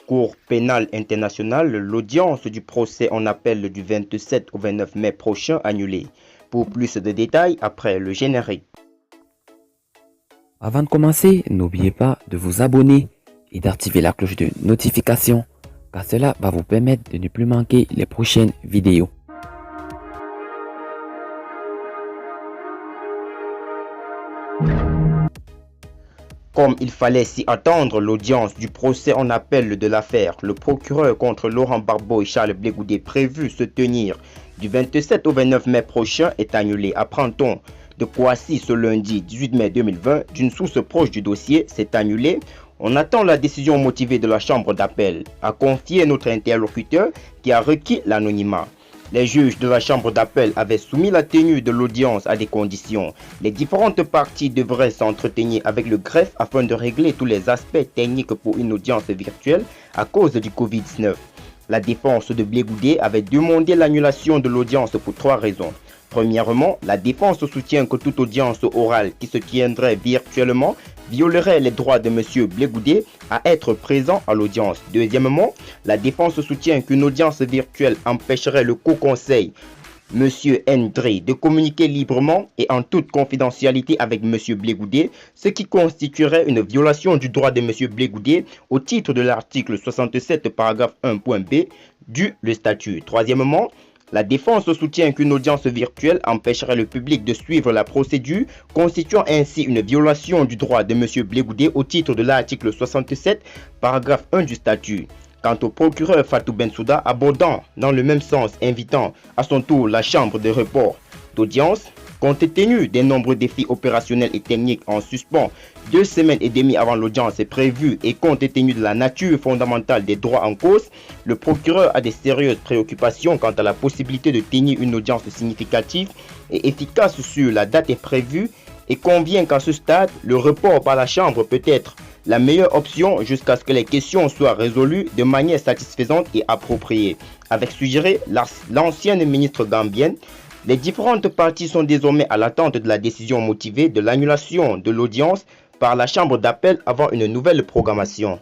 Cour pénale internationale, l'audience du procès en appel du 27 au 29 mai prochain annulée. Pour plus de détails, après le générique. Avant de commencer, n'oubliez pas de vous abonner et d'activer la cloche de notification, car cela va vous permettre de ne plus manquer les prochaines vidéos. Comme il fallait s'y attendre, l'audience du procès en appel de l'affaire, le procureur contre Laurent Gbagbo et Charles Blé Goudé prévu se tenir du 27 au 29 mai prochain est annulée. Apprend-on de Kouassi ce lundi 18 mai 2020 d'une source proche du dossier, c'est annulé. On attend la décision motivée de la chambre d'appel, a confié notre interlocuteur qui a requis l'anonymat. Les juges de la chambre d'appel avaient soumis la tenue de l'audience à des conditions. Les différentes parties devraient s'entretenir avec le greffe afin de régler tous les aspects techniques pour une audience virtuelle à cause du Covid-19. La défense de Blé Goudé avait demandé l'annulation de l'audience pour 3 raisons. Premièrement, la défense soutient que toute audience orale qui se tiendrait virtuellement violerait les droits de M. Blé Goudé à être présent à l'audience. Deuxièmement, la défense soutient qu'une audience virtuelle empêcherait le co-conseil, M. Ndri, de communiquer librement et en toute confidentialité avec M. Blé Goudé, ce qui constituerait une violation du droit de M. Blé Goudé au titre de l'article 67, paragraphe 1.b du statut. Troisièmement, la défense soutient qu'une audience virtuelle empêcherait le public de suivre la procédure, constituant ainsi une violation du droit de M. Blé Goudé au titre de l'article 67, paragraphe 1 du statut. Quant au procureur Fatou Bensouda, abordant dans le même sens, invitant à son tour la chambre de report d'audience, compte tenu des nombreux défis opérationnels et techniques en suspens 2 semaines et demie avant l'audience prévue et compte tenu de la nature fondamentale des droits en cause, le procureur a des sérieuses préoccupations quant à la possibilité de tenir une audience significative et efficace sur la date prévue et convient qu'à ce stade, le report par la chambre peut être la meilleure option jusqu'à ce que les questions soient résolues de manière satisfaisante et appropriée. Avec suggéré l'ancienne ministre gambienne, les différentes parties sont désormais à l'attente de la décision motivée de l'annulation de l'audience par la chambre d'appel avant une nouvelle programmation.